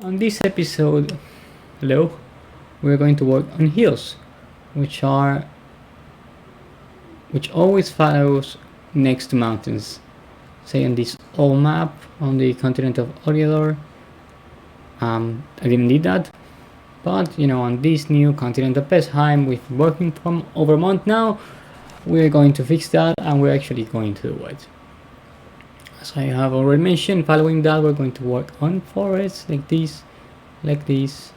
On this episode, hello, we're going to work on hills, which always follows next to mountains. Say on this old map on the continent of Oriador, I didn't need that, but on this new continent of Pesheim, we've been working from over a month now. We're going to fix that, and we're actually going to do it. As I have already mentioned, following that, we're going to work on forests like this, like this,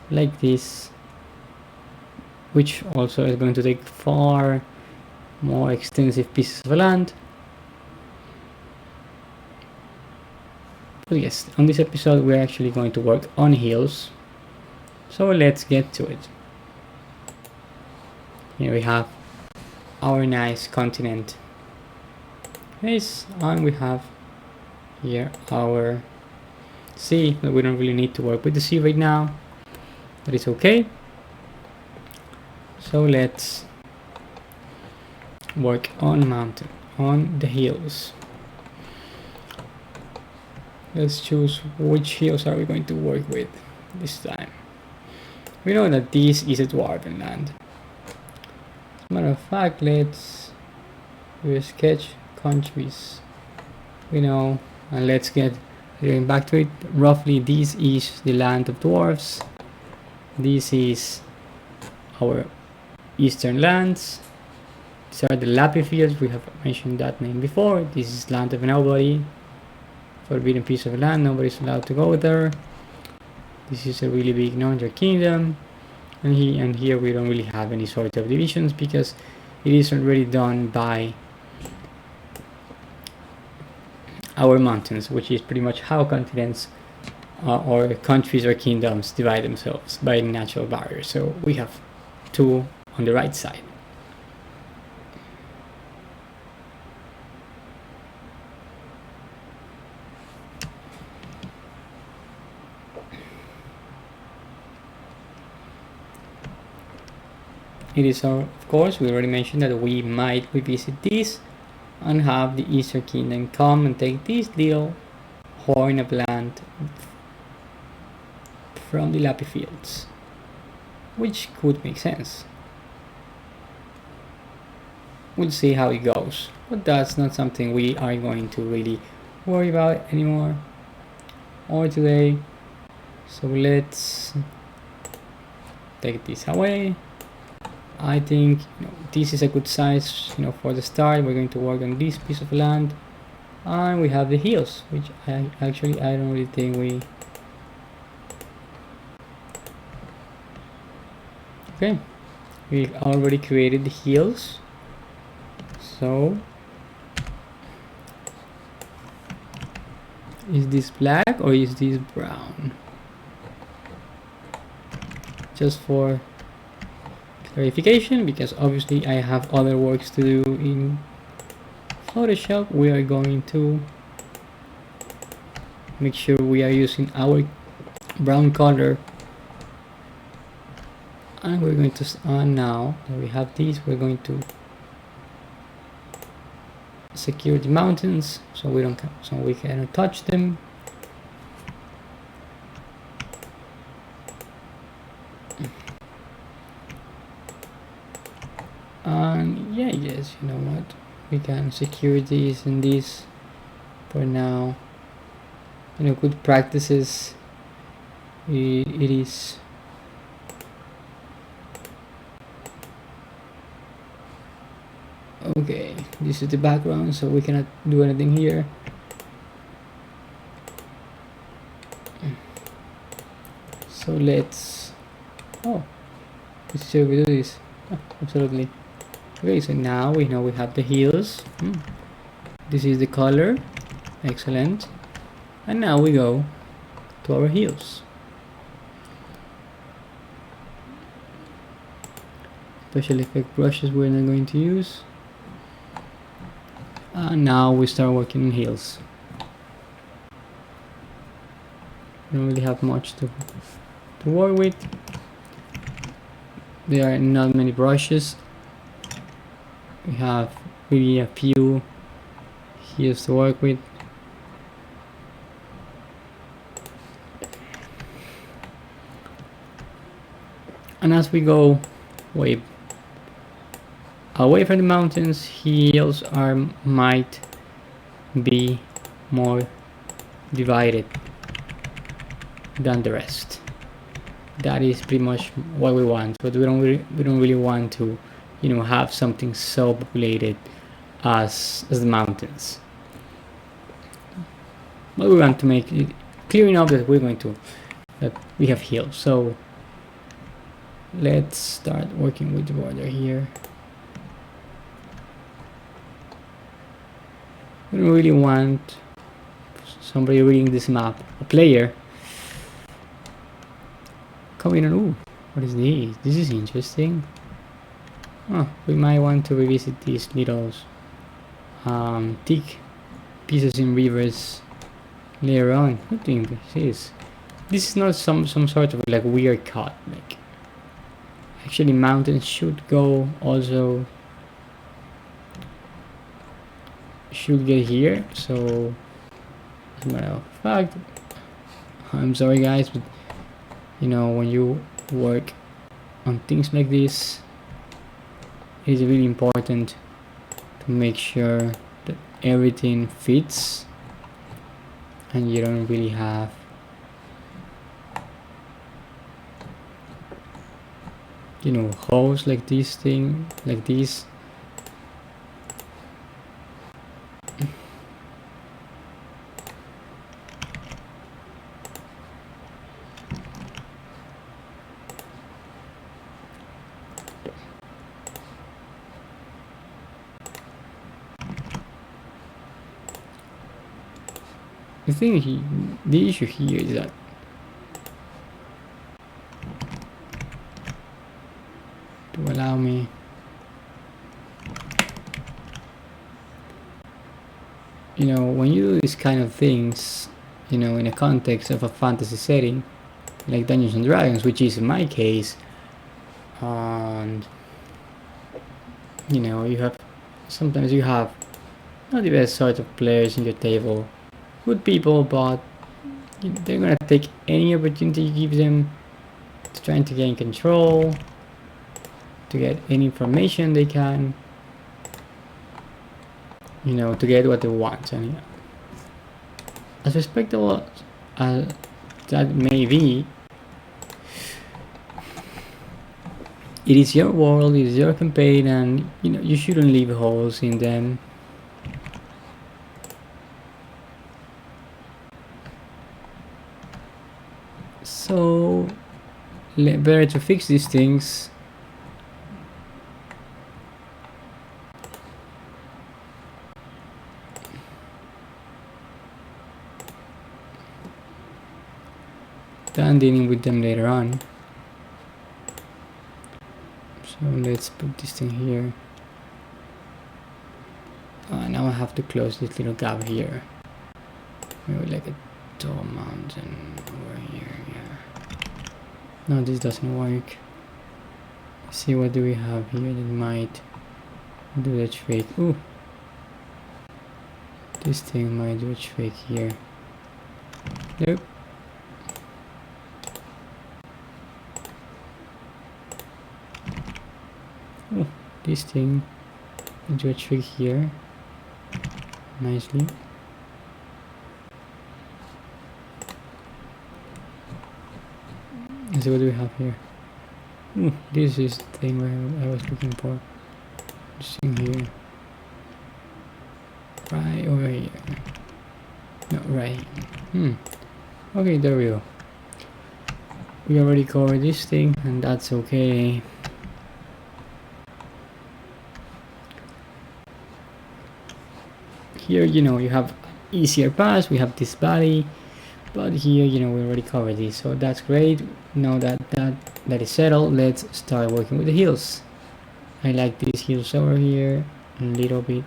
like this, which also is going to take far more extensive pieces of land. So yes, on this episode we're actually going to work on hills. So let's get to it. Here we have our nice continent. Yes, and we have here our sea, but we don't really need to work with the sea right now. But it's okay. So let's work on mountain, on the hills. Let's choose which hills are we going to work with this time. We know that this is a dwarven land. As a matter of fact, let's do a sketch countries. We know, and let's get going back to it. Roughly, this is the land of dwarves. This is our eastern lands. These are the Lappy fields. We have mentioned that name before. This is land of nobody. Forbidden piece of land. Nobody's allowed to go there. This is a really big non-Jar kingdom. And here we don't really have any sort of divisions because it is already done by our mountains, which is pretty much how continents or countries or kingdoms divide themselves by natural barriers. So we have two on the right side. It is, of course, we already mentioned that we might revisit this and have the Eastern Kingdom come and take this little horn of land from the Lappy fields, which could make sense. We'll see how it goes, but that's not something we are going to really worry about anymore or today. So let's take this away. I think this is a good size for the start. We're going to work on this piece of land, and we have the hills, which I don't really think we already created the hills. So is this black or is this brown? Just for clarification, because obviously I have other works to do in Photoshop, we are going to make sure we are using our brown color, and we're going to now that we have these, we're going to secure the mountains so we cannot touch them. And yes, you know what, we can secure these and these for now. Good practices. It is okay. This is the background, so we cannot do anything here. So let's see how we do this. Absolutely. Okay, so now we know we have the hills. This is the color. Excellent. And now we go to our hills. Special effect brushes we're not going to use. And now we start working on hills. We don't really have much to work with. There are not many brushes. We have really a few hills to work with. And as we go way away from the mountains, hills might be more divided than the rest. That is pretty much what we want, but we don't really want to, have something so populated as the mountains. But we want to make it clear enough that that we have hills. So let's start working with the border here. We don't really want somebody reading this map, a player, coming in. Ooh, what is this? This is interesting. Oh, we might want to revisit these little thick pieces in rivers later on. What do you think this is? This is not some sort of like weird cut. Like, actually, mountains should go also. Should get here. So, as a matter of fact, I'm sorry guys, but when you work on things like this, it is really important to make sure that everything fits and you don't really have holes like this thing, like this. The issue here is that to allow me when you do these kind of things in a context of a fantasy setting like Dungeons and Dragons, which is in my case, and sometimes you have not the best sort of players in your table, good people, but they're gonna take any opportunity you give them to trying to gain control, to get any information they can, to get what they want. And as respectable as that may be, it is your world, it is your campaign, and you shouldn't leave holes in them. So better to fix these things than dealing with them later on. So let's put this thing here. Now I have to close this little gap here. Maybe like a tall mountain over here. Yeah. No, this doesn't work. Let's see, what do we have here that might do the trick? Ooh, this thing might do a trick here. Nope. Oh, this thing will do a trick here nicely. Let's see, what do we have here? Ooh, this is the thing where I was looking for. This thing here. Right over here. No, right. Okay, there we go. We already covered this thing, and that's okay. Here, you have easier pass. We have this valley, but here, we already covered this, so that's great. Now that is settled, let's start working with the hills. I like these hills over here, a little bit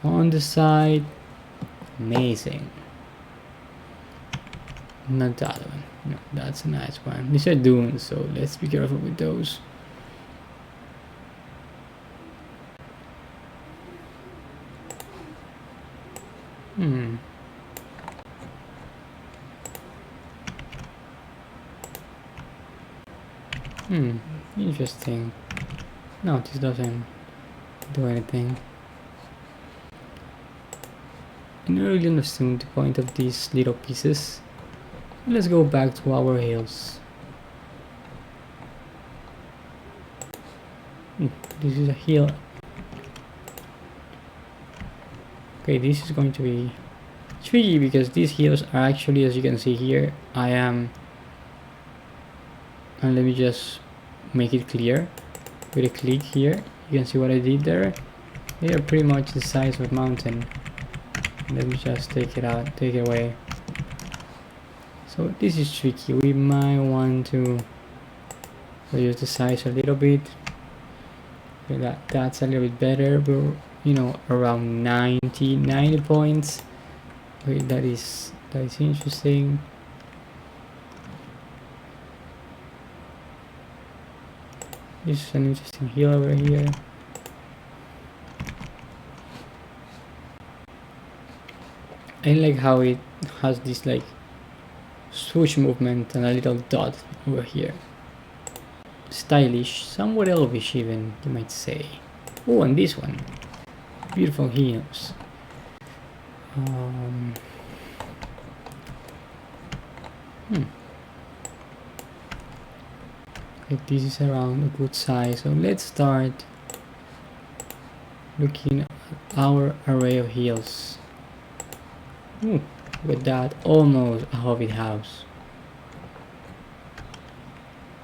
on the side. Amazing. Not that one. No, that's a nice one. These are dunes, so let's be careful with those. Interesting. No, this doesn't do anything. I don't really understand the point of these little pieces. Let's go back to our hills. This is a hill. Okay, this is going to be tricky because these hills are actually, as you can see here, and let me just make it clear with a click here. You can see what I did there. They are pretty much the size of a mountain. Let me just take it away. So this is tricky. We might want to reduce the size a little bit. Okay, that's a little bit better. We're around 90 points. Okay, that is interesting. This is an interesting hill over here. I like how it has this like swoosh movement and a little dot over here. Stylish, somewhat elvish even, you might say. Oh, and this one. Beautiful hills. Okay, this is around a good size. So let's start looking at our array of hills. Ooh, with that, almost a hobbit house.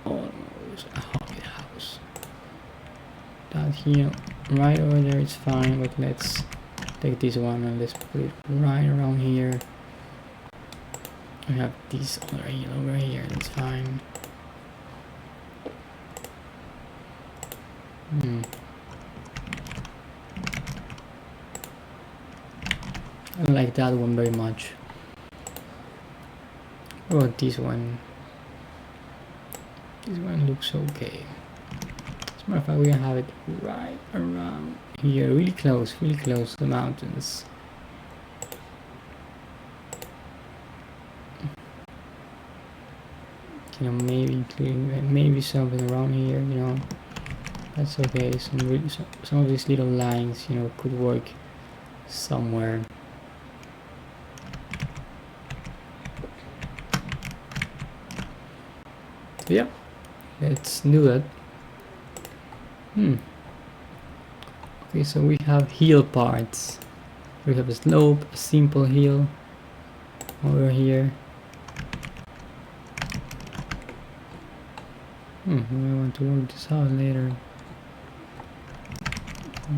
Almost a hobbit house. That hill right over there is fine, but let's take this one and let's put it right around here. I have this other hill over here, that's fine. I don't like that one very much. What about this one? This one looks okay. As a matter of fact, we're gonna have it right around here, really close to the mountains. Maybe including maybe something around here. That's okay. Some of these little lines, could work somewhere. So yeah, let's do that. Okay, so we have hill parts. We have a slope, a simple hill over here. We want to work this out later.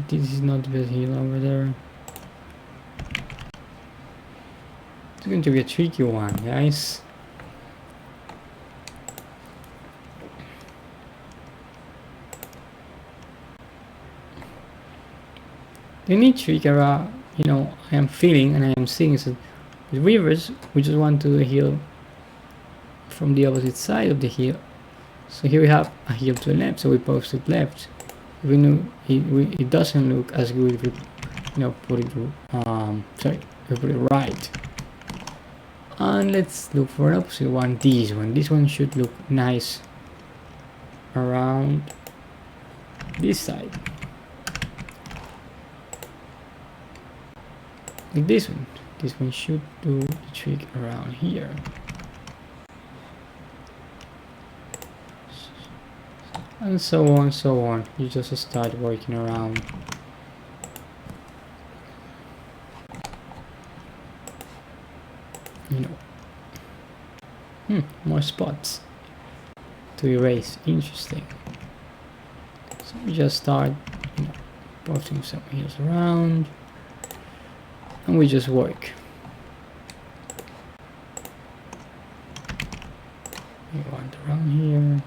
This is not the best hill over there. It's going to be a tricky one, guys. The neat trick I am feeling and I am seeing is that with rivers, we just want to hill from the opposite side of the hill. So here we have a hill to the left, so we post it left. We know it doesn't look as good if we put it we put it right. And let's look for an opposite one. This one should look nice around this side. Like this one should do the trick around here. And so on. You just start working around. More spots to erase. Interesting. So we just start posting some hills around, and we just work. We want around here.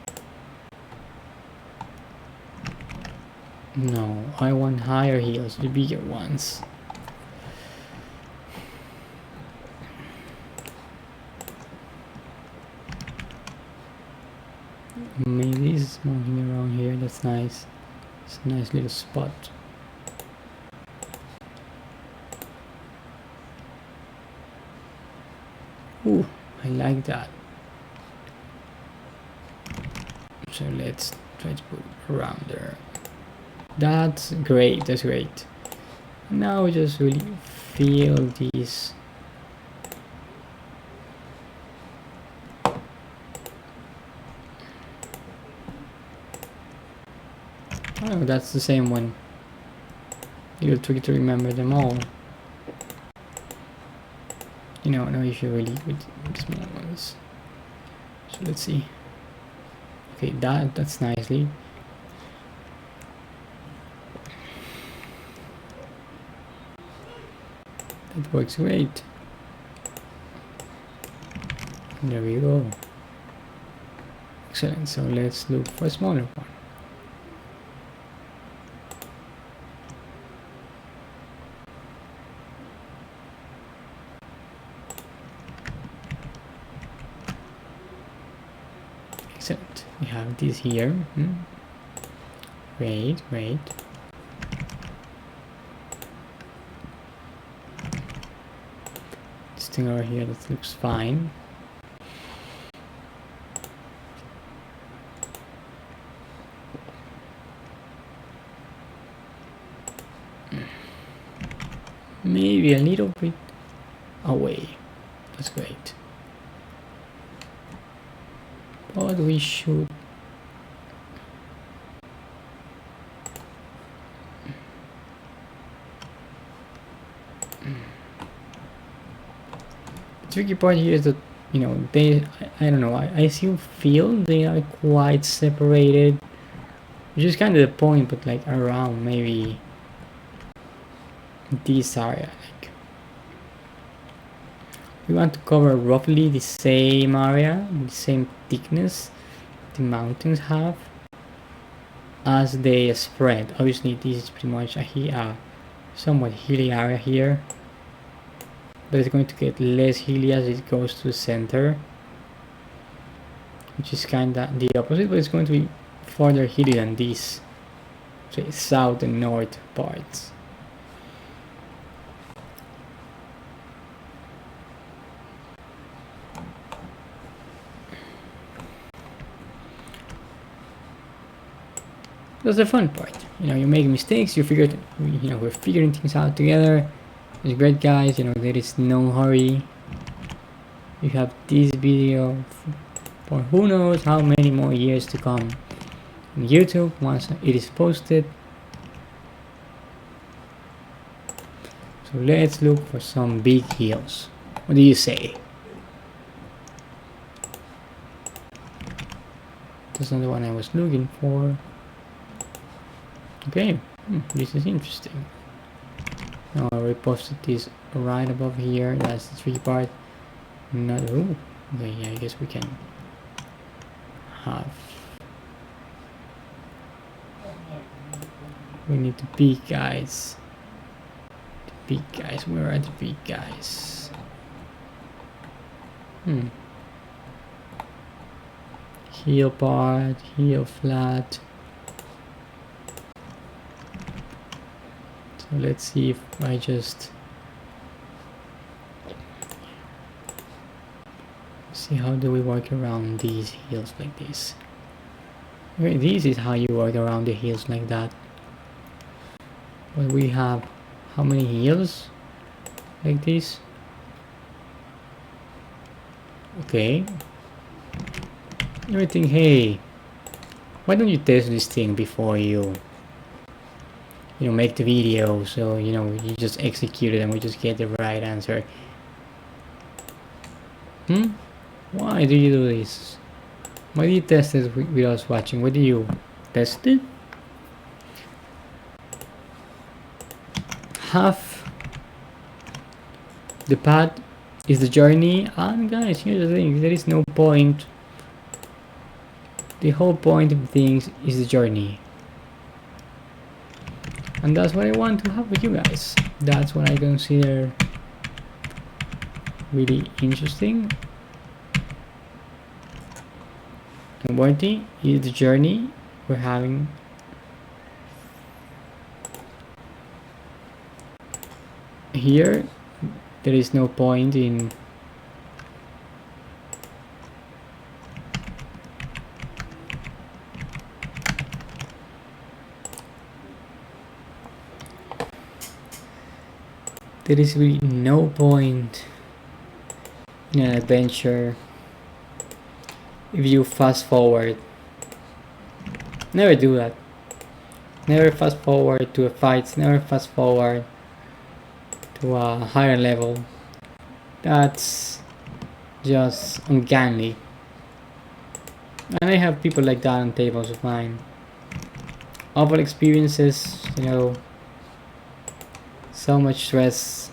No, I want higher hills, the bigger ones. Maybe this one here around here, that's nice. It's a nice little spot. Ooh, I like that. So let's try to put it around there. That's great, that's great. Now we just really feel these. Oh, that's the same one. A little tricky to remember them all. You know, no issue really with small ones. So let's see. Okay, that's nicely. That works great. There we go. Excellent. So let's look for a smaller one. Excellent. We have this here. Great, great. This thing over here, that looks fine. Maybe a little bit away. That's great. But we should the tricky part here is that, you know, I don't know, I still feel they are quite separated, which is kind of the point, but like around maybe this area, like we want to cover roughly the same area, the same thickness the mountains have as they spread. Obviously this is pretty much a somewhat hilly area here, but it's going to get less hilly as it goes to the center, which is kind of the opposite, but it's going to be further hilly than these, say, south and north parts. That's the fun part. You know, you make mistakes, you figure, you know, we're figuring things out together. It's great, guys. You know, there is no hurry. You have this video for who knows how many more years to come on YouTube once it is posted. So let's look for some big hills. What do you say? That's not the one I was looking for. Okay, this is interesting. Now I reposted this right above here. That's the tricky part. Not okay, yeah, I guess we can have. We need the big guys. The big guys. Where are the big guys? Heel part, heel flat. So let's see if I just see how do we work around these heels like this. Okay, this is how you work around the heels like that. But we have how many heels like this? Okay. Everything. Hey, why don't you test this thing before you know, make the video? So, you know, you just execute it and we just get the right answer. Why do you do this? Why do you test it with us watching? Why do you test it? Half the path is the journey, and guys, here's the thing, there is no point. The whole point of things is the journey. And that's what I want to have with you guys. That's what I consider really interesting and worthy is the journey we're having. Here, there is no point in there is really no point in an adventure if you fast forward. Never do that. Never fast forward to a fight. Never fast forward to a higher level. That's just uncanny. And I have people like that on tables of mine. Awful experiences, you know, so much stress.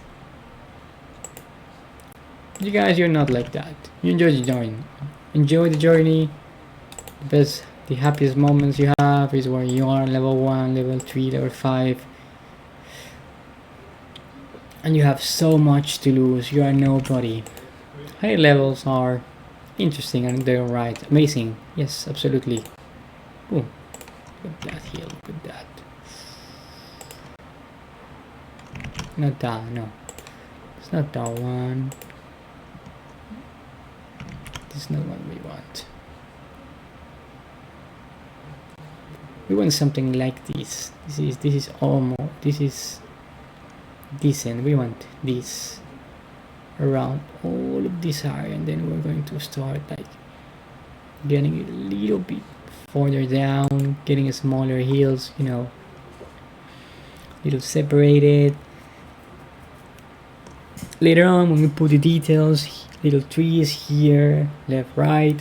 You guys, you're not like that. You enjoy the journey. Enjoy the journey. The happiest moments you have is where you are level 1, level 3, level 5. And you have so much to lose. You are nobody. Higher levels are interesting and they're right. Amazing. Yes, absolutely. Ooh, look at that heal. Look at that. Not that, no. It's not that one. This is not what we want. We want something like this. This is almost, this is decent. We want this around all of this area, and then we're going to start like getting a little bit further down, getting smaller hills, you know, little separated. Later on, when we put the details, little trees here, left, right,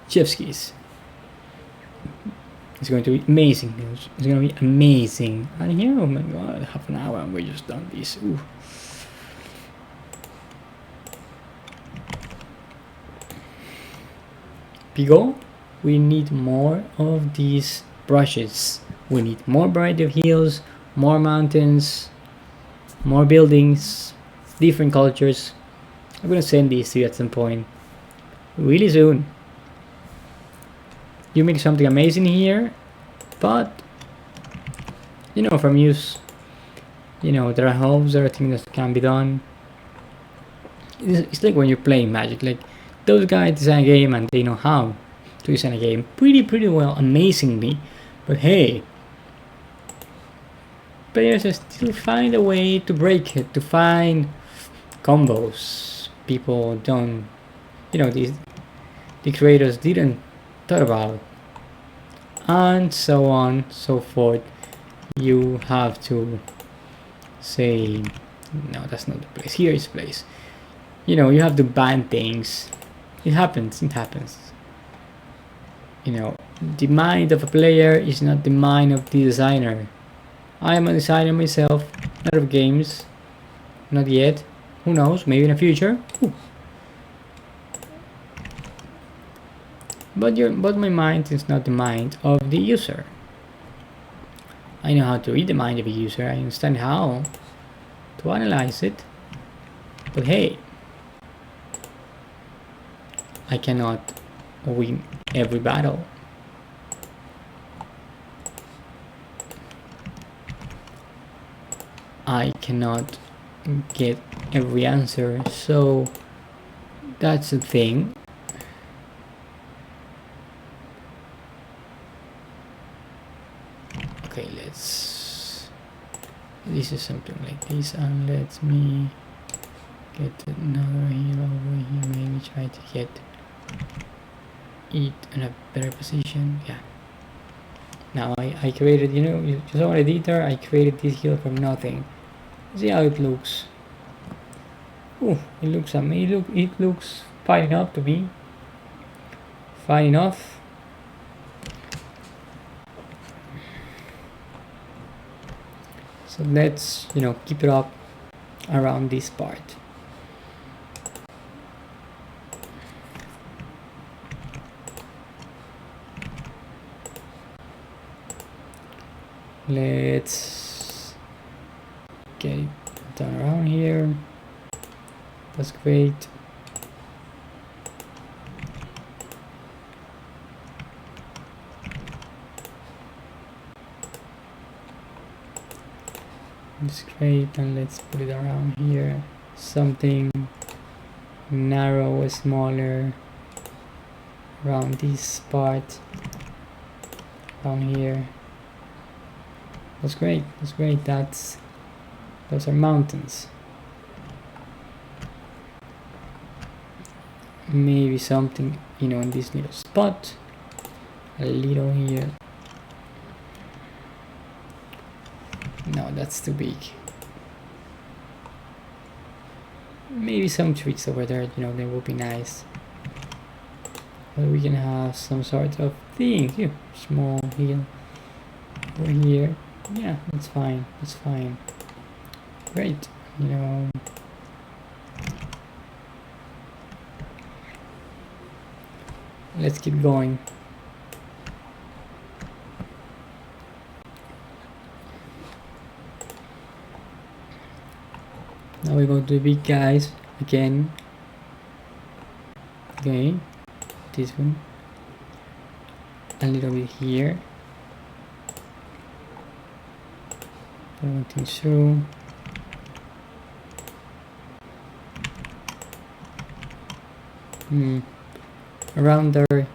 chef's keys. It's going to be amazing news. It's going to be amazing. And here, oh my god, half an hour and we're just done this. Ooh. Pigo, we need more of these brushes. We need more variety of hills, more mountains, more buildings, different cultures. I'm gonna send these to you at some point, really soon. You make something amazing here, but you know, from use, you know, there are hopes, there are things that can be done. It's like when you're playing Magic, like those guys design a game and they know how to design a game pretty well, amazingly. But hey, players still find a way to break it, to find combos people don't, you know, the creators didn't thought about, and so on, so forth. You have to say, no, that's not the place. Here is place. You know, you have to ban things. It happens. You know, the mind of a player is not the mind of the designer. I am a designer myself, not of games. Not yet. Who knows? Maybe in the future. Ooh. But my mind is not the mind of the user. I know how to read the mind of a user. I understand how to analyze it. But hey, I cannot win every battle. I cannot get every answer. So that's the thing. Okay, this is something like this, and let me get another here over here. Maybe try to get it in a better position. Yeah. Now I created, you know, you saw an editor. I created this hill from nothing. See how it looks. Ooh, it looks amazing. It looks fine enough to be fine enough. So let's, you know, keep it up around this part. Let's get it done around here. That's great. It's great, and let's put it around here. Something narrow, smaller around this part, around here. That's great. That's Those are mountains. Maybe something, you know, in this little spot. A little here. No, that's too big. Maybe some trees over there, you know, they will be nice. But we can have some sort of thing here. Small hill over here. Yeah, that's fine. That's fine. Great. You know. Let's keep going. Now we go to the big guys again. Okay, this one. A little bit here. One thing through. Around there.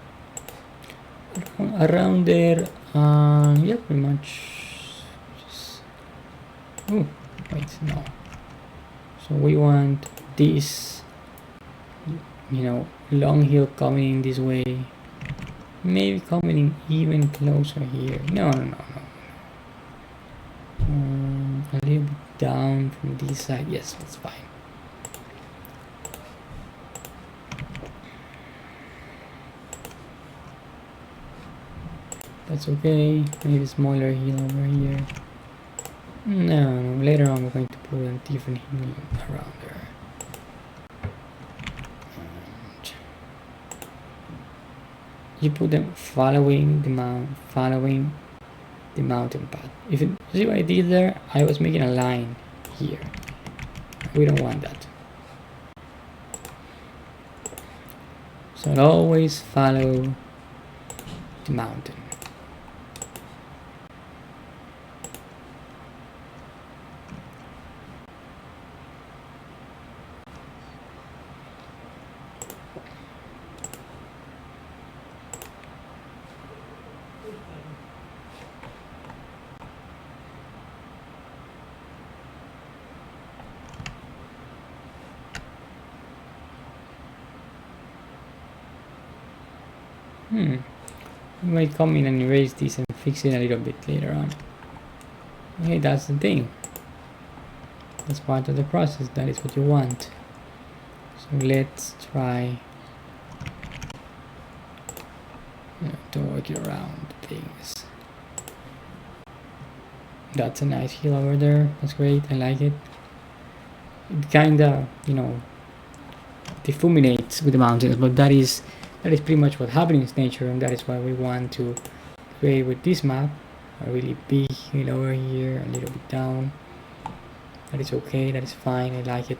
Around there. Yeah, pretty much. Oh, wait, no. So we want this, you know, long hill coming in this way. Maybe coming in even closer here. No. A little bit down from this side. Yes, that's fine. That's okay. Maybe smaller hill over here. No, later on we're going to put a different hill around there. And you put them following the mountain path. If you see what I did there, I was making a line here. We don't want that. So always follow the mountain. We might come in and erase this and fix it a little bit later on. Okay, that's the thing. That's part of the process. That is what you want. So let's try to work it around things. That's a nice hill over there. That's great. I like it. It kinda, you know, diffuminates with the mountains, but that is pretty much what happens in nature, and that is why we want to create with this map a really big hill over here, a little bit down. That is okay, that is fine, I like it.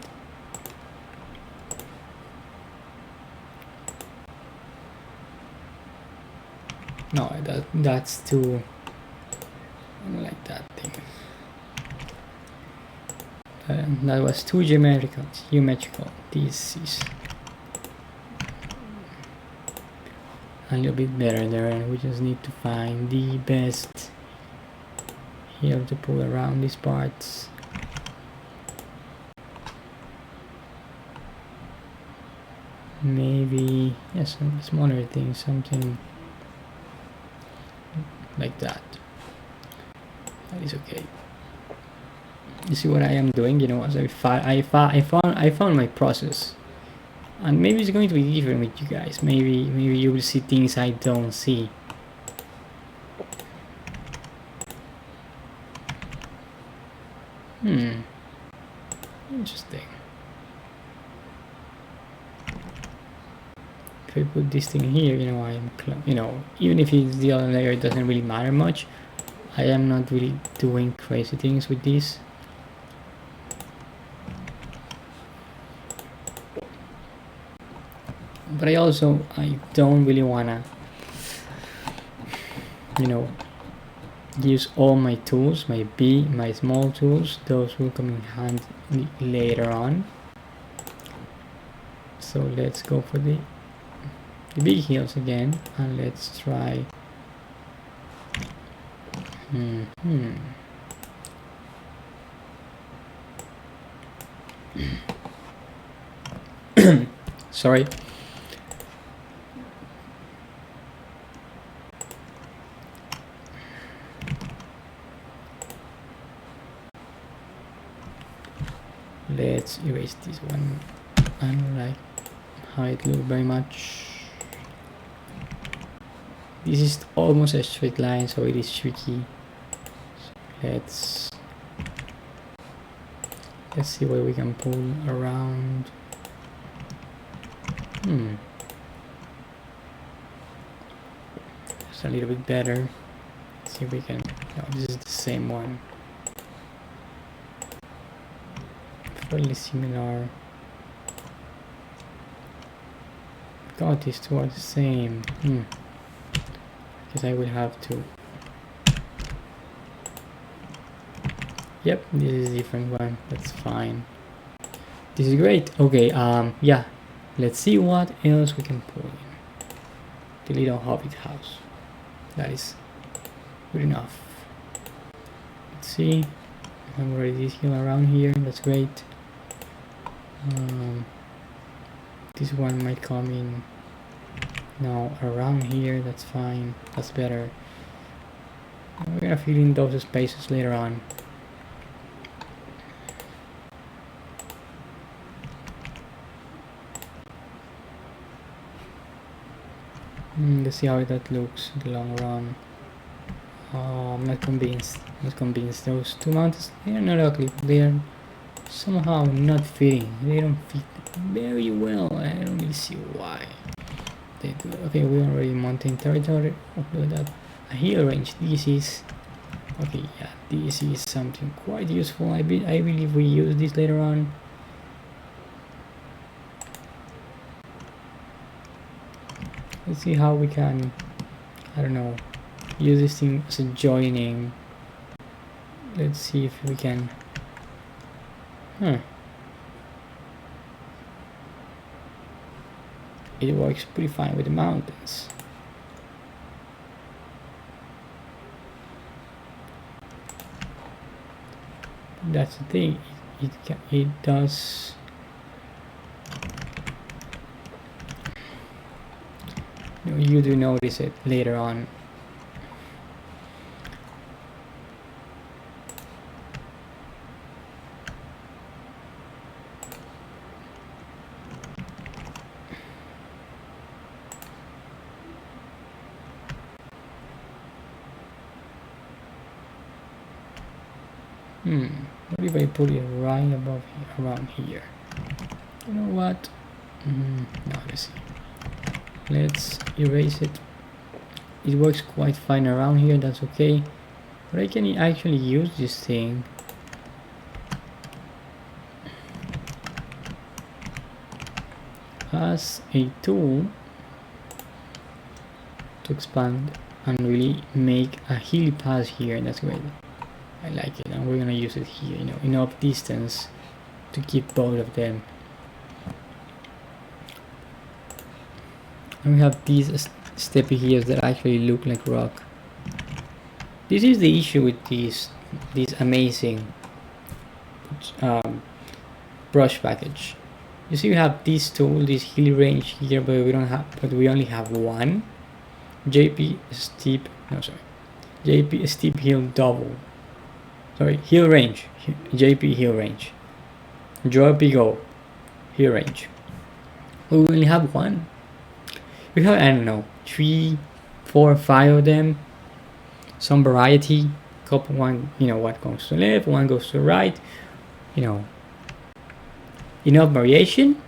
No, that's too, I don't like that thing. That was too geometrical. This is a little bit better there, and we just need to find the best here to pull around these parts. Maybe some smaller things, something like that. That is okay. You see what I am doing? You know, as I found my process. And maybe it's going to be different with you guys. Maybe you will see things I don't see. Interesting. If I put this thing here, you know, even if it's the other layer, it doesn't really matter much. I am not really doing crazy things with this. But I don't really wanna, you know, use all my tools, my small tools. Those will come in handy later on. So let's go for the big hills again, and let's try. Sorry. Let's erase this one. I don't like how it looks very much. This is almost a straight line, so it is tricky. So let's see what we can pull around. It's a little bit better. Let's see if we can. No, this is the same one. Fairly similar. God, these two are the same. Because I will have to. Yep, this is a different one. That's fine. This is great. Okay, yeah. Let's see what else we can pull in. The little hobbit house. That is good enough. Let's see. I'm already this hill around here. That's great. This one might come in now around here. That's fine. That's better. We're gonna fill in those spaces later on. Let's see how that looks in the long run. I'm not convinced. Those two mountains, they are not ugly. They are somehow not fitting. They don't fit very well. I don't really see why they do. Okay, we're already mountain territory. Oh, look at that. A hill range. This is okay. Yeah, this is something quite useful. I believe we use this later on. Let's see how we can, I don't know, use this thing as a joining. Let's see if we can. It works pretty fine with the mountains. That's the thing. It does. You do notice it later on. What if I put it right above here, around here? You know what? No, let's see. Let's erase it. It works quite fine around here, that's okay. But I can actually use this thing as a tool to expand and really make a hilly pass here, and that's great. I like it, and we're gonna use it here, you know, enough distance to keep both of them. And we have these steppy hills that actually look like rock. This is the issue with this amazing brush package. You see, we have this tool, this hill range here, but we only have one. JP steep hill double. Sorry, hill range. JP hill range. Draw big O hill range. We only have one. We have, I don't know, 3, 4, 5 of them. Some variety. Couple one, you know, what goes to the left, one goes to the right. You know, enough variation.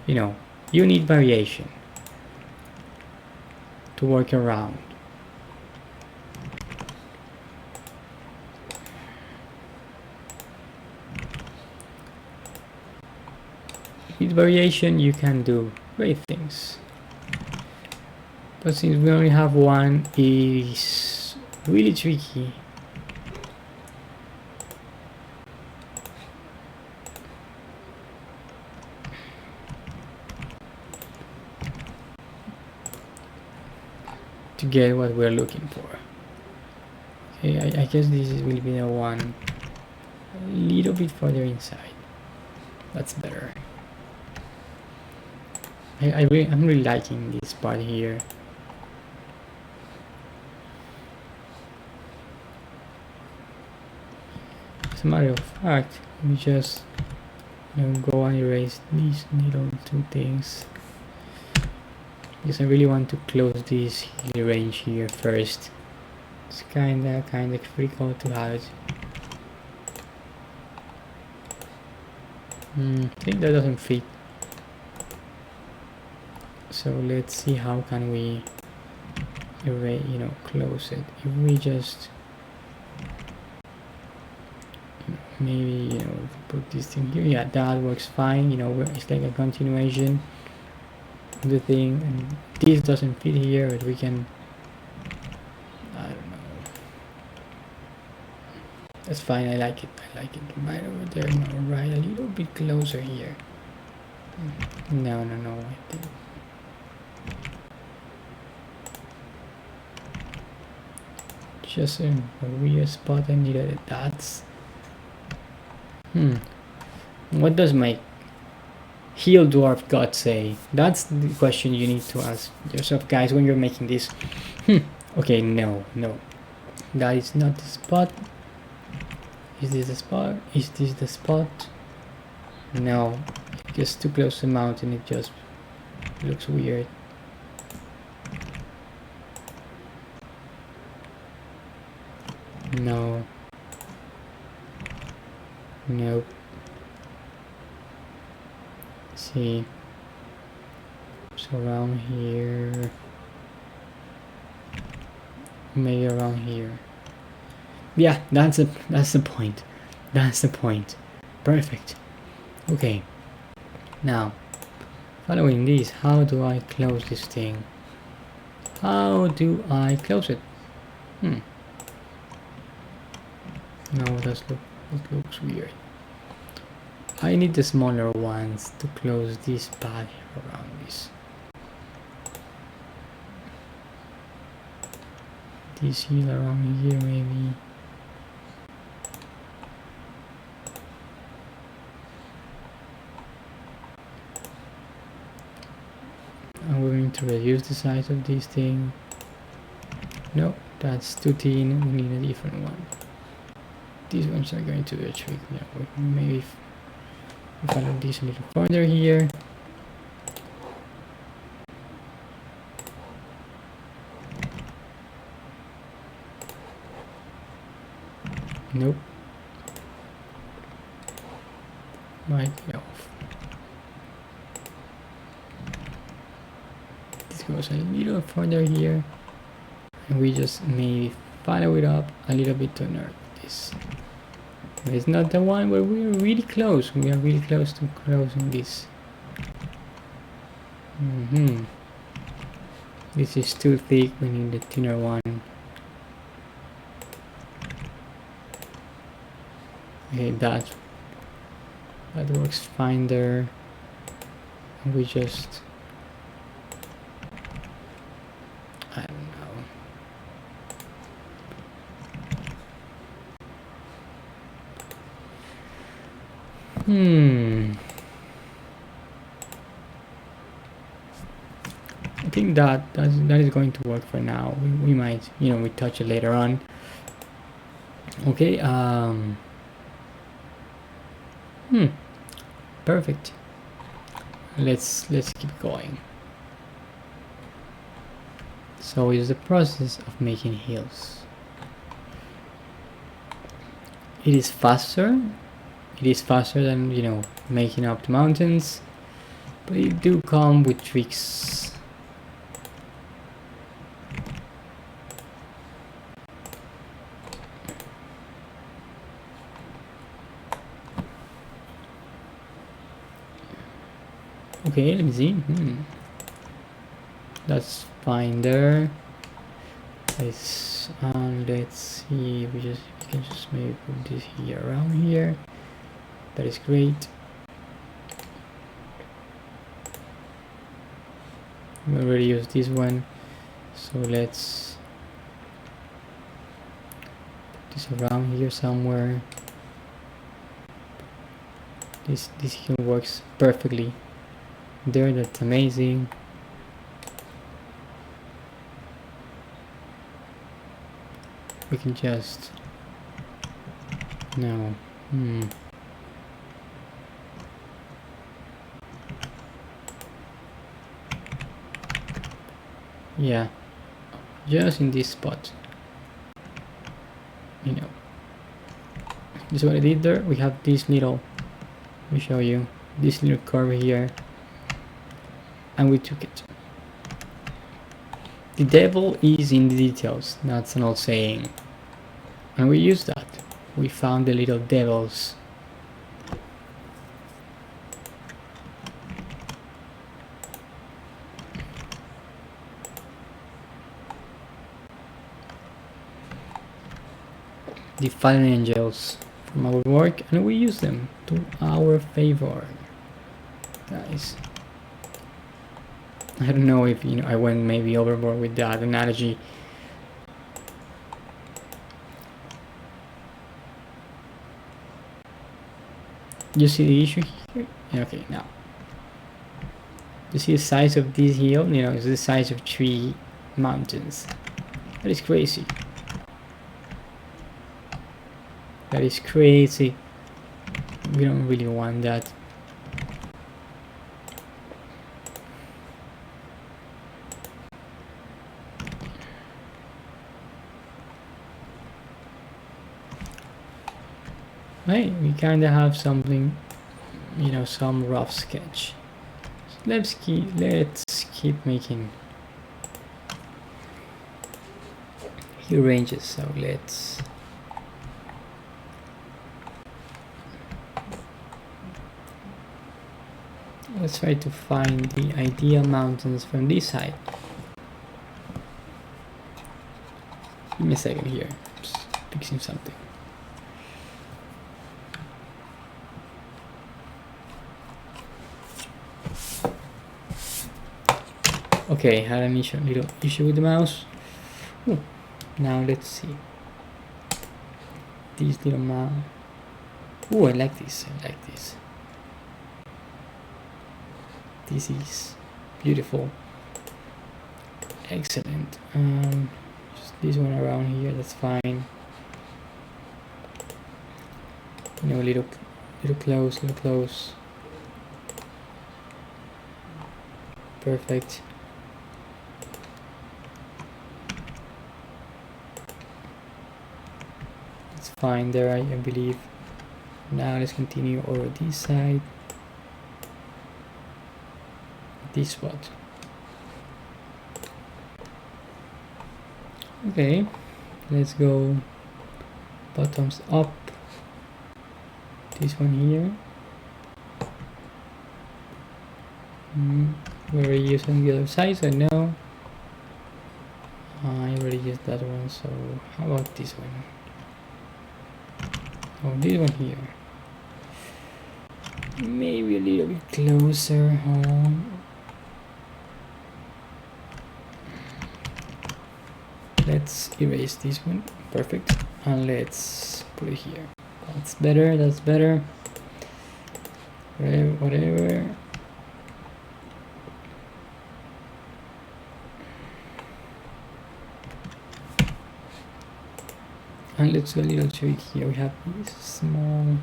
You know, you need variation to work around. With variation, you can do great things. But since we only have one, it is really tricky. To get what we're looking for. Okay, I guess this will be the one a little bit further inside. That's better. I'm really liking this part here. As a matter of fact, we just go and erase these little two things, because I really want to close this hill range here first. It's kinda critical to have it. I think that doesn't fit. So let's see how can we erase, close it. If we just maybe put this thing here, yeah, that works fine. It's like a continuation of the thing, and this doesn't fit here, but we can, I don't know, that's fine. I like it right over there. No, right a little bit closer here. No, I think just a weird spot. I needed dots. What does my heel dwarf god say? That's the question you need to ask yourself, guys, when you're making this. Okay, no, that is not the spot. Is this the spot? Is this the spot? No, just too close to the mountain. It just looks weird. No. Nope. See. So around here. Maybe around here. Yeah, that's the point. That's the point. Perfect. Okay. Now, following this, how do I close this thing? How do I close it? No, that looks weird. I need the smaller ones to close this path around this. This hill around here, maybe. I'm going to reduce the size of this thing. No, that's too thin. We need a different one. These ones are going to do a trick. Yeah, maybe if we follow this a little further here. Nope. Might be off. This goes a little further here, and we just maybe follow it up a little bit to north. This. It's not the one where we're really close. We are really close to closing this. This is too thick. We need the thinner one. Okay, that works fine there. And we just, I don't know. I think that is going to work for now. We might, we touch it later on. Okay. Perfect. Let's keep going. So it's the process of making hills. It is faster. It is faster than, making up the mountains, but it do come with tricks. Okay, let me see. That's fine there. Let's see. We can just maybe put this here around here. That is great. We already used this one, so let's put this around here somewhere. This here works perfectly. There, that's amazing. We can just no. Yeah, just in this spot. You know, this is what I did there. We have this little. Let me show you this little curve here, and we took it. The devil is in the details. That's an old saying, and we use that. We found the little devils. The fallen angels from our work, and we use them to our favor, guys. I don't know if I went maybe overboard with that analogy. You see the issue here? Okay, now you see the size of this hill. It's the size of 3 mountains. That is crazy. That is crazy. We don't really want that. Hey, we kind of have something, some rough sketch. So let's keep making here ranges. So let's try to find the ideal mountains from this side. Give me a second here. Just fixing something. Okay, had an little issue with the mouse. Ooh, now let's see. This little mouse. Ooh, I like this. This is beautiful. Excellent. Just this one around here, that's fine. Little close. Perfect. It's fine there, I believe. Now let's continue over this side. This spot. Okay, let's go bottoms up. This one here. We already used on the other side, so no. I already used that one, so how about this one? Oh, this one here. Maybe a little bit closer. Let's erase this one. Perfect. And let's put it here. That's better. Whatever. And let's do a little trick here. We have this small.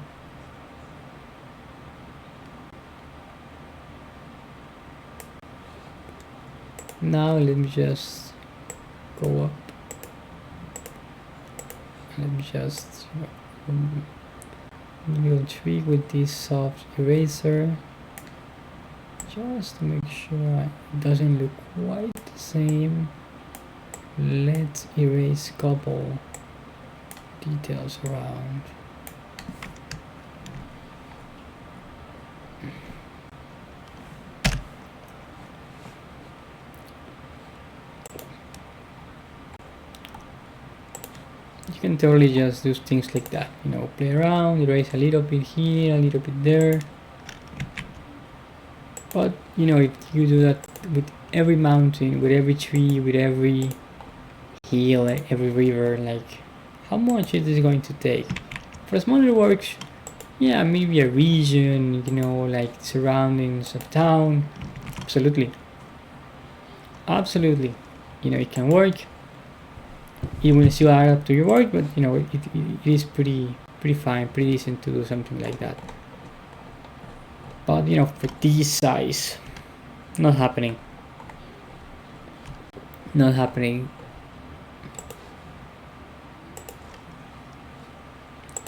Now let me just go up. Let me just little trick with this soft eraser, just to make sure it doesn't look quite the same. Let's erase a couple details around. You can totally just do things like that, play around, erase a little bit here, a little bit there. But if you do that with every mountain, with every tree, with every hill, every river, like how much is this going to take? For smaller works, Yeah, maybe a region, you know, like surroundings of town. Absolutely. Absolutely. You know, it can work. It will still add up to your work, but you know, it is pretty fine, pretty decent to do something like that. But you know, for this size, not happening. Not happening.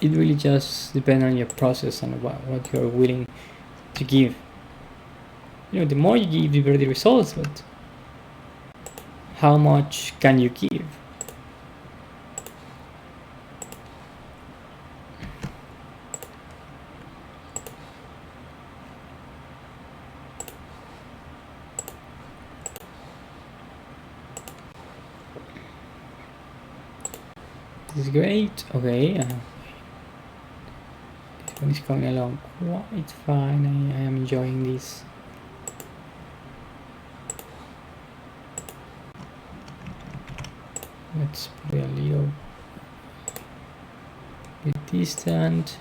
It really just depends on your process and what you're willing to give. You know, the more you give, the better the results, but how much can you give? This is great. Okay, this one is coming along quite fine. I am enjoying this. Let's put a little bit distant.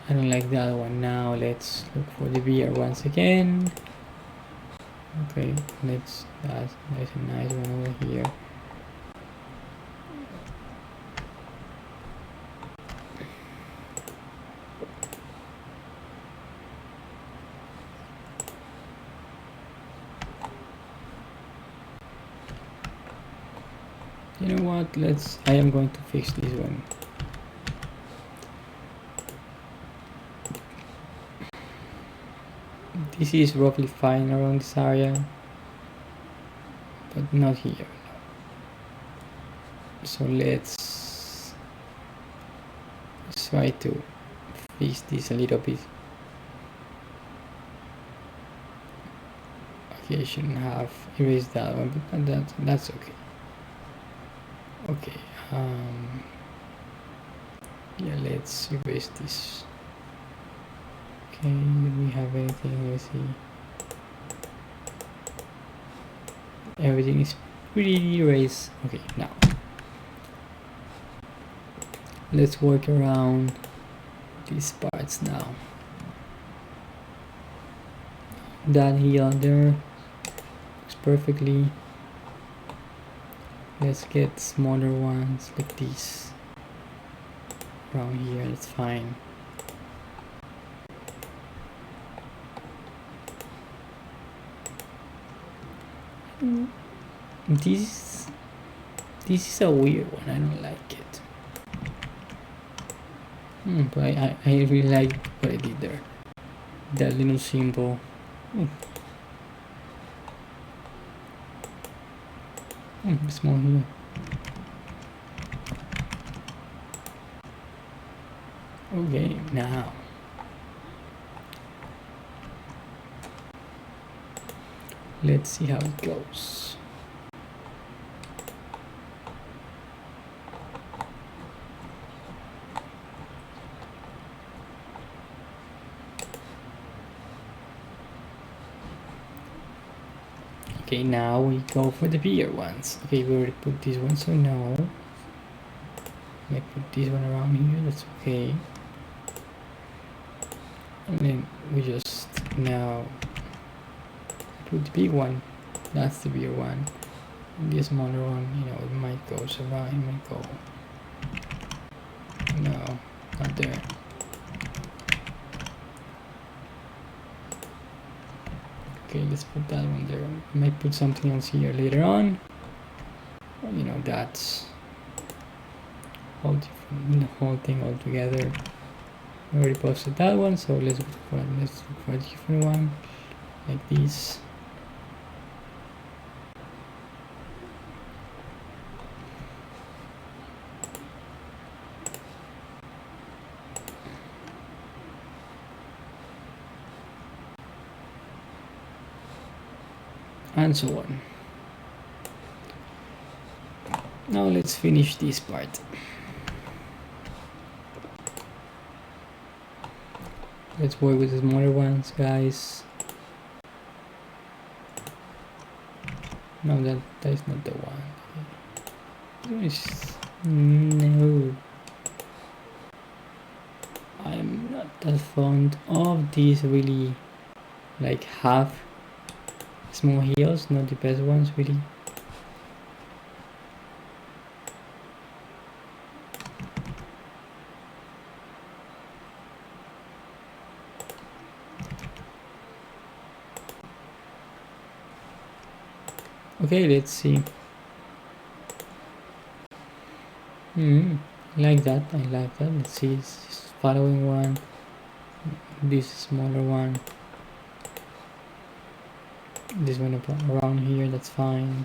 I don't like that one. Now let's look for the beer once again. Okay, that's a nice one over here. You know what? I am going to fix this one. This is roughly fine around this area, but not here. So let's try to fix this a little bit. Okay, I shouldn't have erased that one, but that's okay. Okay, yeah, let's erase this. Okay, do we have anything? Let's see. Everything is pretty erased. Okay, now let's work around these parts now. That here there looks perfectly. Let's get smaller ones like this around here. That's fine. This is a weird one. I don't like it. But I really like what I did there. That little symbol. Small here. Okay, now let's see how it goes. Okay, now we go for the bigger ones. Okay, we already put this one, so no. Let me put this one around here, that's okay. And then we just now put the big one. That's the bigger one. And the smaller one, you know, it might go around, it might go. No, not there. Okay, let's put that one there. I might put something else here later on. You know, that's whole different, the whole thing all together. I already posted that one, so let's look for a different one, like this. And so on. Now let's finish this part. Let's work with the smaller ones, guys. No, that is not the one. No, I'm not that fond of these really like half small hills, not the best ones really. Okay, let's see. Like that, I like that. Let's see, this following one, this smaller one, this one around here, that's fine.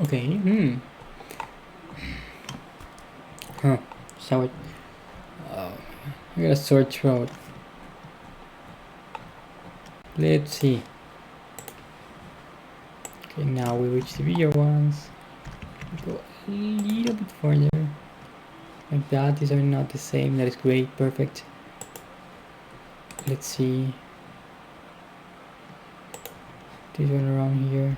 Okay, Huh, so it, I gotta search road. Let's see. Okay, now we reach the bigger ones. Go a little bit further. Like that, these are not the same, that is great, perfect. Let's see. This one around here.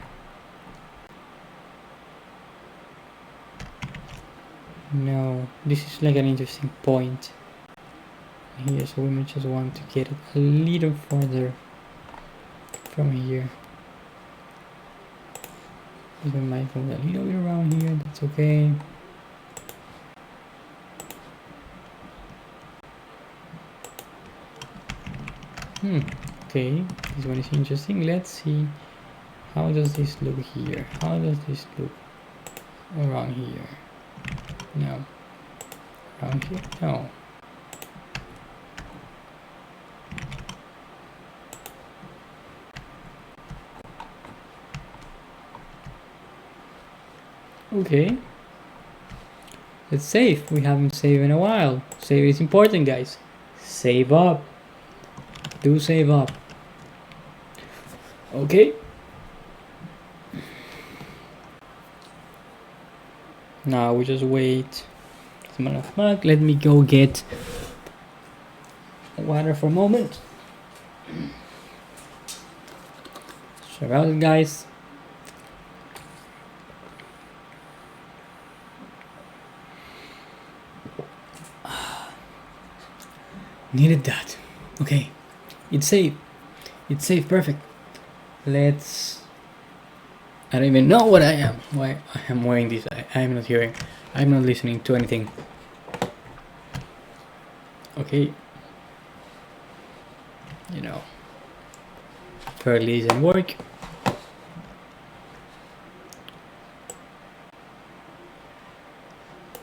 No, this is like an interesting point here, so we might just want to get it a little further from here. This one might go a little bit around here, that's okay. Okay, this one is interesting. Let's see, how does this look here? How does this look around here? No. Around here? No. Okay. Let's save. We haven't saved in a while. Save is important, guys. Save up. Do save up. Okay. Now we just wait. As a matter of fact, let me go get water for a moment. Sorry about it, guys. Needed that. Okay. It's safe. It's safe. Perfect. Let's... I don't even know what I am. Why I am wearing this. I am not hearing. I'm not listening to anything. Okay. You know. Fairly isn't work.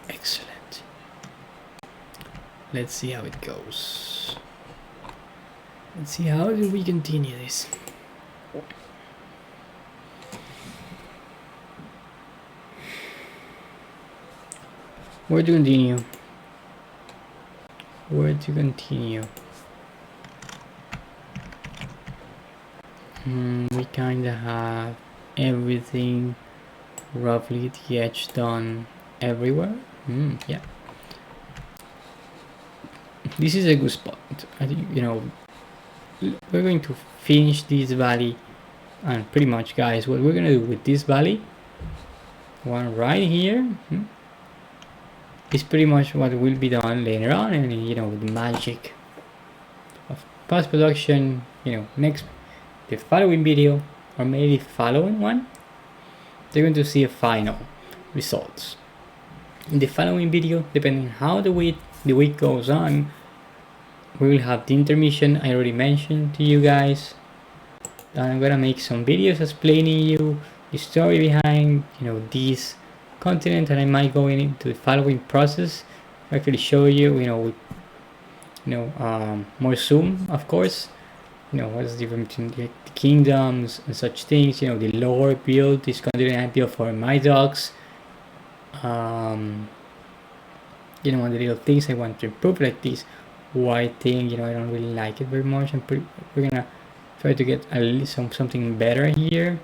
Excellent. Let's see how it goes. Let's see how do we continue this. Where to continue? Where to continue? We kinda have everything roughly the edge done everywhere. Yeah. This is a good spot. I think, you know, we're going to finish this valley, and pretty much, guys, what we're gonna do with this valley, one right here, is pretty much what will be done later on, and you know, the magic of post-production, you know, the following video, or maybe following one, they're going to see a final results. In the following video, depending on how the week goes on, we will have the intermission I already mentioned to you guys. I'm gonna make some videos explaining you the story behind, you know, this continent, and I might go into the following process, actually show you, you know, with, you know, more zoom, of course, you know, what's the difference between the kingdoms and such things, you know, the lore build, this continent I built for my dogs, you know, and the little things I want to improve, like this white thing, you know, I don't really like it very much. We're gonna try to get something better here.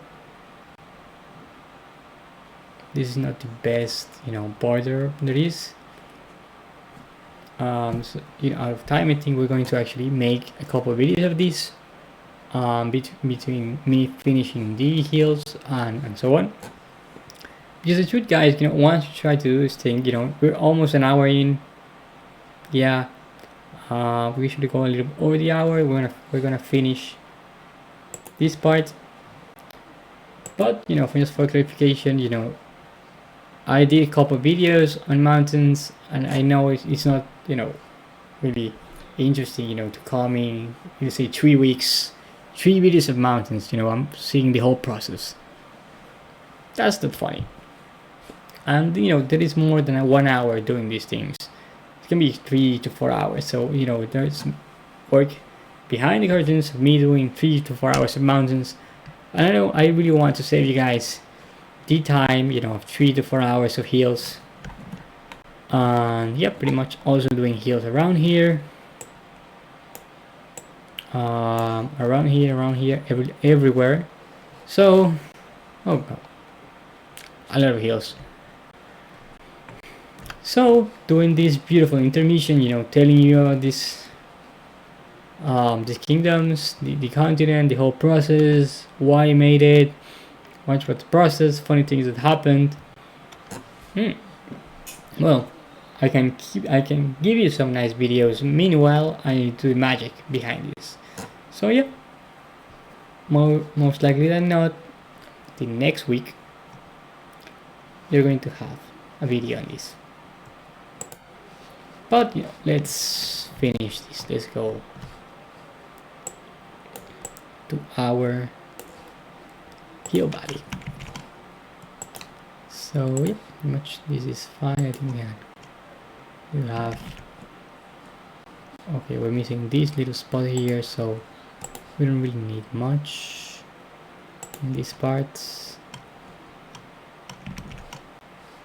This is not the best, you know, border there is. So, out of time, I think we're going to actually make a couple of videos of this, between me finishing the hills and so on. Because the truth, guys, once you try to do this thing, we're almost an hour in. Yeah, we should go a little over the hour. We're gonna finish this part. But for clarification, I did a couple of videos on mountains, and I know it's not really interesting, to call me, you say 3 weeks, 3 videos of mountains. I'm seeing the whole process. That's not funny. And there is more than 1 hour doing these things. It can be 3 to 4 hours. So there's work behind the curtains of me doing 3 to 4 hours of mountains. And I know I really want to save you guys the time, of 3 to 4 hours of hills. And yeah, pretty much also doing hills around here, around here, everywhere. So, oh god, a lot of hills. So doing this beautiful intermission, telling you about this, these kingdoms, the continent, the whole process, why I made it, much about the process, funny things that happened. Well, I can give you some nice videos. Meanwhile, I do the magic behind this. So yeah, most likely than not, the next week you're going to have a video on this. But let's finish this. Let's go to our hill valley. So yeah, pretty much this is fine. I think we have. Okay, we're missing this little spot here, so we don't really need much in these parts.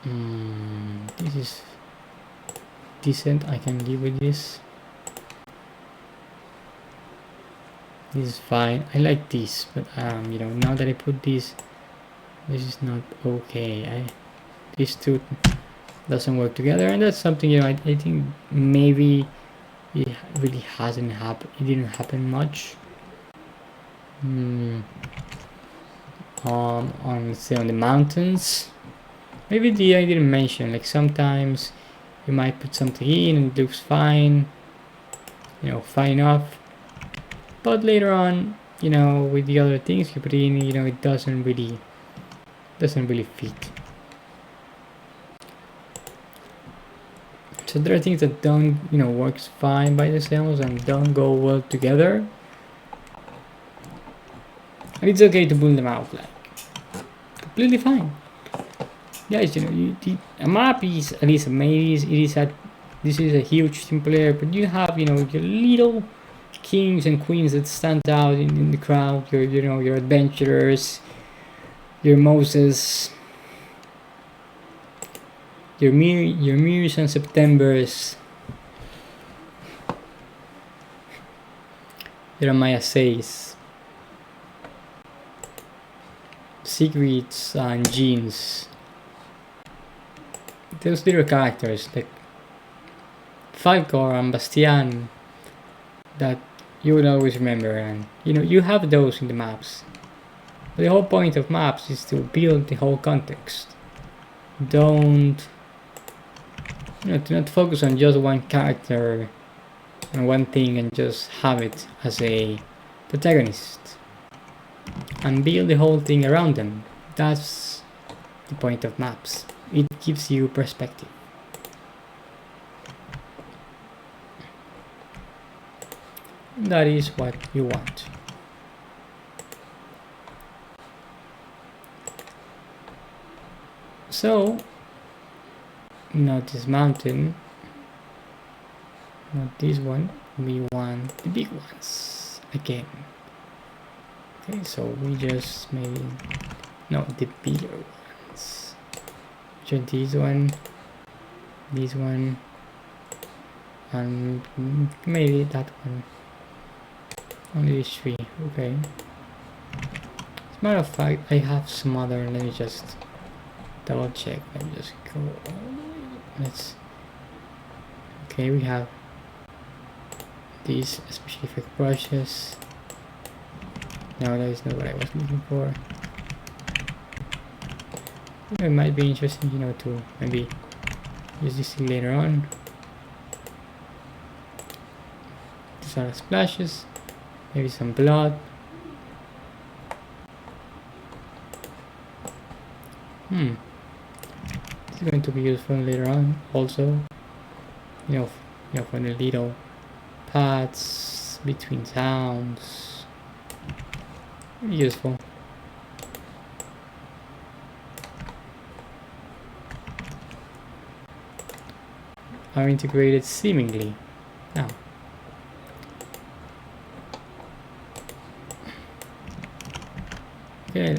This is decent. I can live with this. This is fine. I like this, but now that I put this is not okay. These two doesn't work together, and that's something I think maybe it really hasn't happened. It didn't happen much. On say on the mountains, maybe I didn't mention, like sometimes you might put something in and it looks fine, fine enough, but later on, with the other things you put in, it doesn't really fit. So there are things that don't works fine by themselves and don't go well together, and it's okay to pull them out, like completely fine. Guys, a map is at least a maze. This is a huge team player, but you have your little kings and queens that stand out in the crowd. Your adventurers, your Moses, your Mirs and Septembers, your Amaya Says, Sigrids and Jeans. Those little characters like Falcor and Bastian that you will always remember, and you have those in the maps. But the whole point of maps is to build the whole context. Don't do not focus on just one character and one thing and just have it as a protagonist, and build the whole thing around them. That's the point of maps. It gives you perspective. That is what you want. So, not this mountain, not this one. We want the big ones again. Okay, so we just maybe the bigger ones. This one, and maybe that one. Only these 3. Okay. As a matter of fact, I have some other. Let me just double check. Let me just go. Let's. Okay. Okay, we have these specific brushes. No, that is not what I was looking for. It might be interesting, you know, to maybe use this later on. These are splashes, maybe some blood. This is going to be useful later on also, you know, for the little paths between sounds. Very useful. Are integrated seemingly. Now, okay.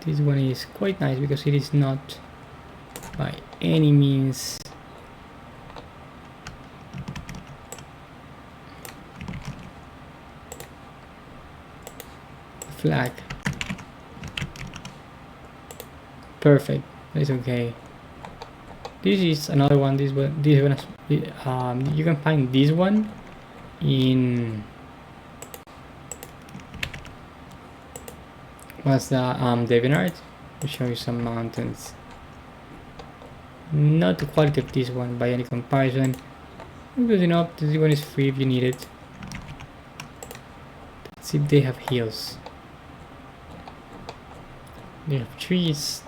This one is quite nice because it is not by any means flag. Perfect. It's okay. This is another one. This one. You can find this one in what's the DeviantArt. I'll show you some mountains. Not the quality of this one by any comparison. Good enough. This one is free if you need it. Let's see if they have hills. They have trees,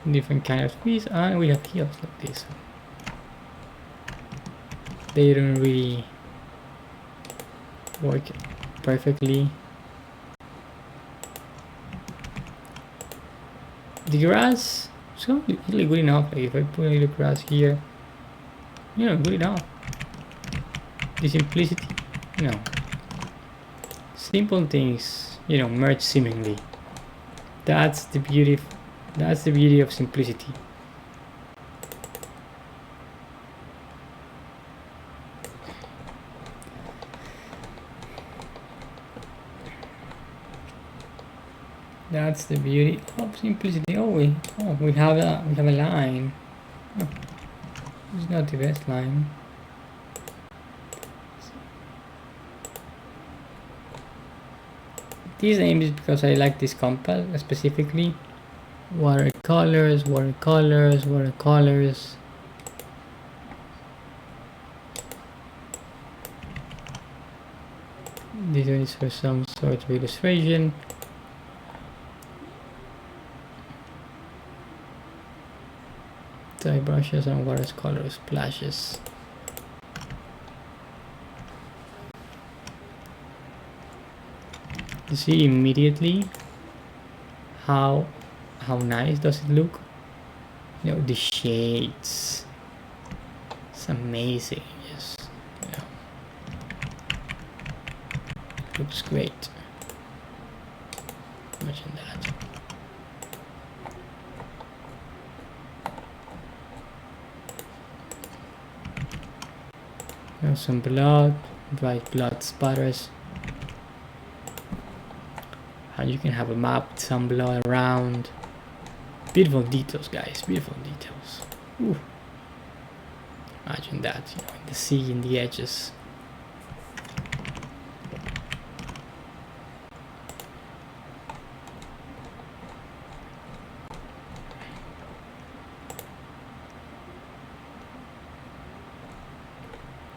different kind of trees, and we have hills like this. They don't really work perfectly. The grass is really good enough. Like if I put a little grass here, you know, good enough. The simplicity, you know, simple things, you know, merge seemingly. That's the beauty. That's the beauty of simplicity. That's the beauty of simplicity. Oh, we have a line. Oh, it's not the best line. This name is because I like this compass specifically. Watercolors, watercolors, watercolors. This one is for some sort of illustration. Dry brushes and watercolor splashes. You see immediately how nice does it look? You know, the shades. It's amazing. Yes. Yeah. Looks great. Imagine that. Now some blood, bright blood spatters. And you can have a map with some blood around. Beautiful details, guys. Beautiful details. Ooh. Imagine that, you know, in the sea, in the edges.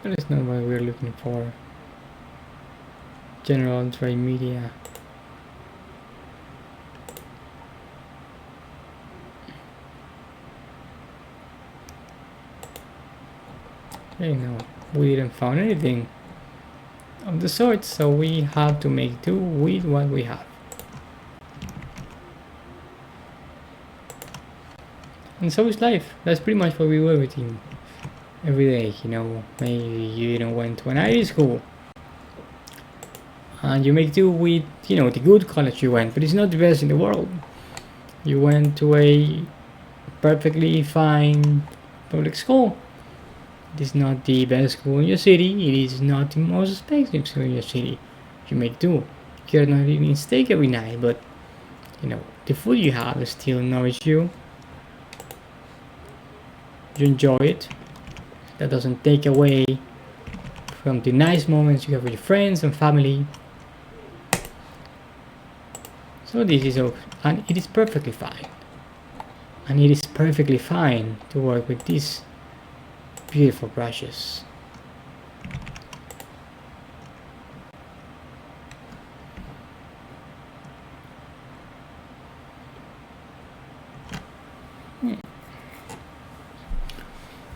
That is not what we're looking for. General dry media. Okay, no, we didn't find anything of the sort, so we have to make do with what we have. And so is life. That's pretty much what we do every day, you know. Maybe you didn't went to an Irish school and you make do with, you know, the good college you went, but it's not the best in the world. You went to a perfectly fine public school. It is not the best school in your city. It is not the most expensive school in your city. You make do. You're not eating steak every night, but you know the food you have still nourish you. you enjoy it. That doesn't take away from the nice moments you have with your friends and family. So this is okay, and it is perfectly fine. And it is perfectly fine to work with these beautiful brushes.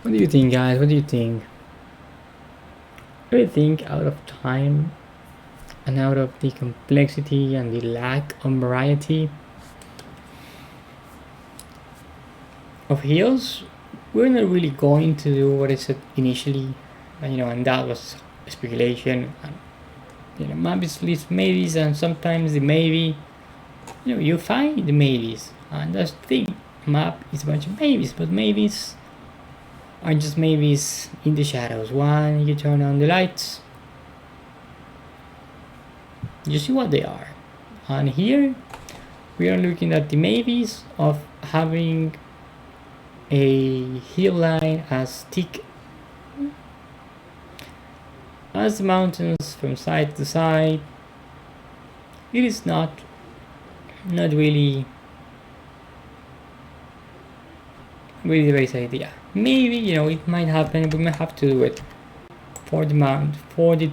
What do you think, guys? What do you think? Do you think out of time and out of the complexity and the lack of variety of heels, we're not really going to do what is it initially, and that was speculation. And, map is least maybes, and sometimes the maybe, you find the maybes, and that's the thing. Map is a bunch of maybes, but maybes are just maybes in the shadows. When you turn on the lights, you see what they are. And here we are looking at the maybes of having a hill line as thick as the mountains from side to side. It is not really the base idea. Maybe it might happen. We might have to do it for the mount, for the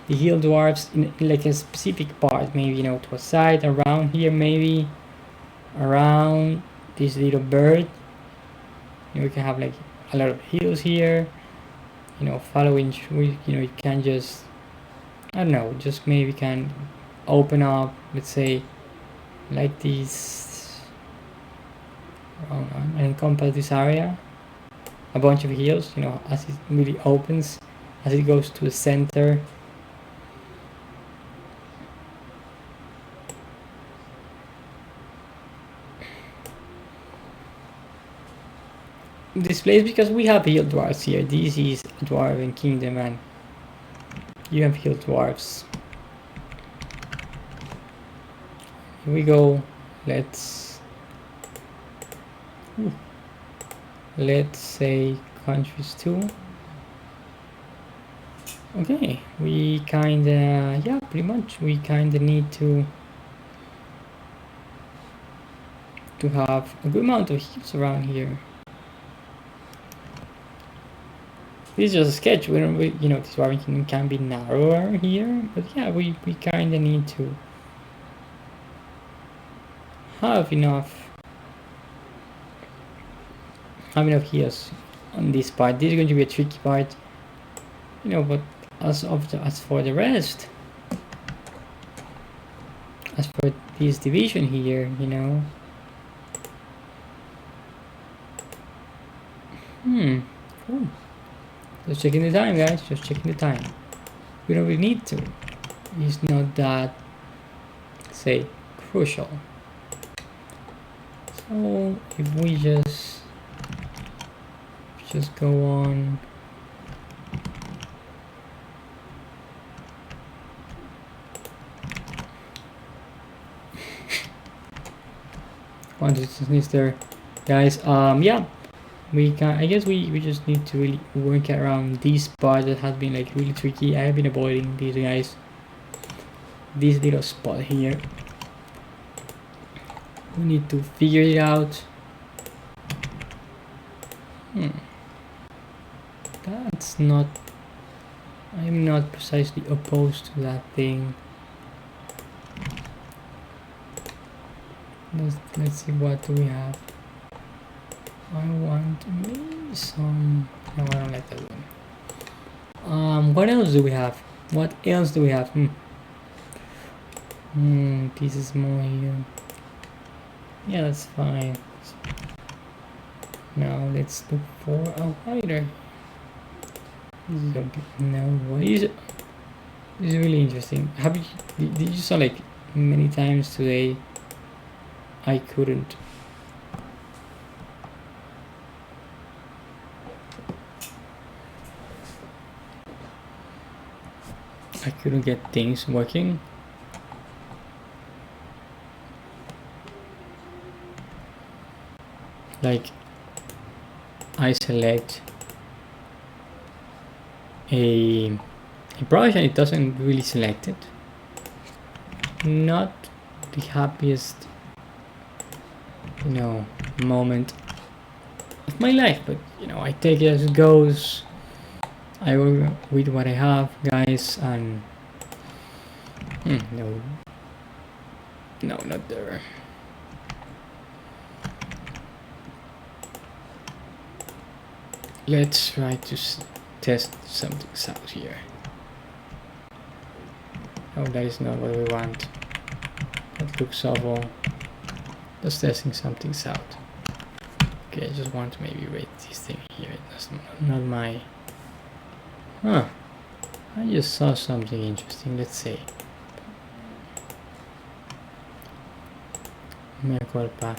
hill dwarfs in like a specific part. Maybe to a side around here, maybe around this little bird. We can have like a lot of hills here. Following, you can just, I don't know, just maybe can open up, let's say, like this, and encompass this area, a bunch of hills, as it really opens, as it goes to the center. This place, because we have hill dwarfs here. This is a dwarven kingdom, and you have hill dwarfs. Here we go. Let's say countries 2. Okay, we kinda, yeah, pretty much we kinda need to have a good amount of hills around here. This is just a sketch. We don't, this dwarven kingdom can be narrower here, but yeah, we kind of need to have enough hills on this part. This is going to be a tricky part, but as for the rest, as for this division here, cool. Just checking the time, guys. Just checking the time. We don't really need to. It's not that, say, crucial. So if we just go on. One is there, guys. Yeah. We can. I guess we just need to really work around this part that has been like really tricky. I have been avoiding these guys. This little spot here. We need to figure it out. That's not. I'm not precisely opposed to that thing. Let's see, what do we have? I want maybe some. No, I don't like that one. What else do we have? What else do we have? This is more here. Yeah, that's fine. Now let's look for a wider. This is a bit, no, what is it? This is really interesting. Did you saw like many times today? I couldn't. I couldn't get things working. Like I select a brush and it doesn't really select it. Not the happiest, moment of my life, but I take it as it goes. I work with what I have, guys, and no, not there. Let's try to test something out here. Oh, that is not what we want. That looks awful. Just testing something out. Okay, I just want to maybe rate this thing here. That's not my... I just saw something interesting. Let's see. Mea culpa.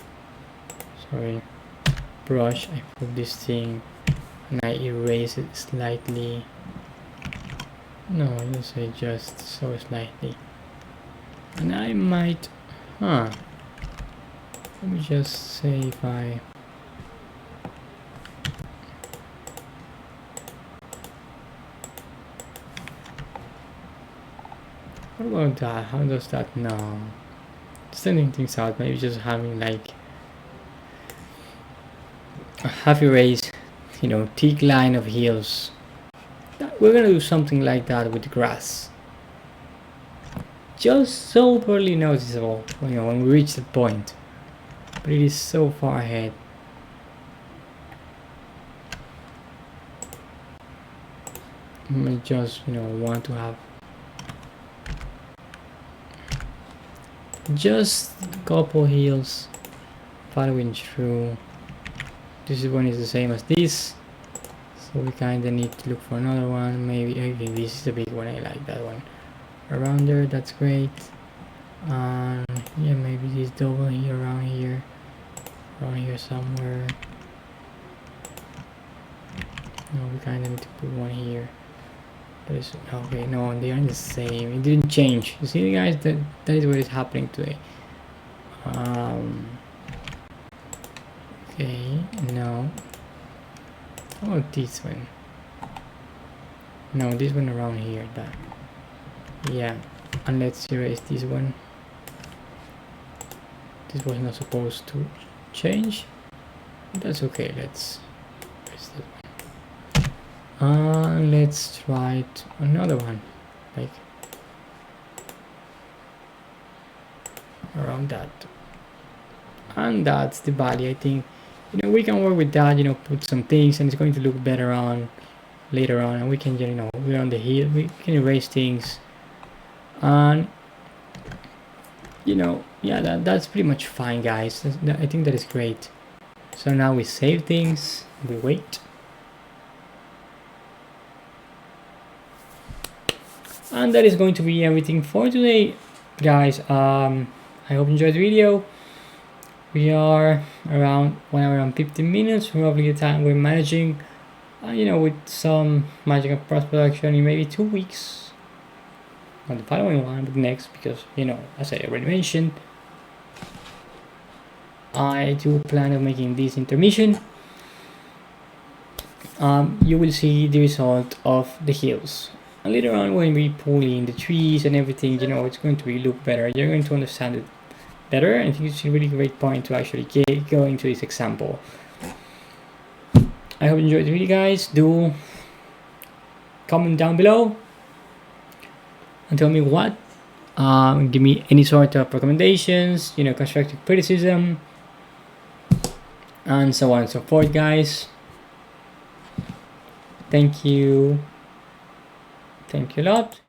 Sorry. Brush. I put this thing and I erase it slightly. No, I don't say just so slightly. And I might... Let me just say if I... What about that? How does that? No. Sending things out, maybe just having like a half erase, thick line of heels. We're gonna do something like that with the grass. Just so barely noticeable, when we reach that point. But it is so far ahead. I just, want to have just a couple heels following through. This one is the same as this, so we kind of need to look for another one. Maybe this is a big one. I like that one. Around there, that's great. Yeah, maybe this double here, around here somewhere. No, we kind of need to put one here. That is okay. No, they are the same. It didn't change. You see, guys, that is what is happening today. Okay, no. How about this one? No, this one around here. That. Yeah, and let's erase this one. This was not supposed to change. That's okay. Let's erase this one. Let's try another one, like around that. And that's the body. I think we can work with that. Put some things, and it's going to look better on later on. And we can, we're on the heel. We can erase things, and yeah, that's pretty much fine, guys. I think that is great. So now we save things. We wait. And that is going to be everything for today, guys. I hope you enjoyed the video. We are around 1 hour and 15 minutes, roughly the time we're managing, with some magic and post-production in maybe 2 weeks. Not the following one, but next, because, as I already mentioned, I do plan on making this intermission. You will see the result of the heels. And later on, when we pull in the trees and everything, it's going to look better. You're going to understand it better. I think it's a really great point to actually go into this example. I hope you enjoyed the video, guys. Do comment down below and tell me what. Give me any sort of recommendations, constructive criticism, and so on and so forth, guys. Thank you. Thank you a lot.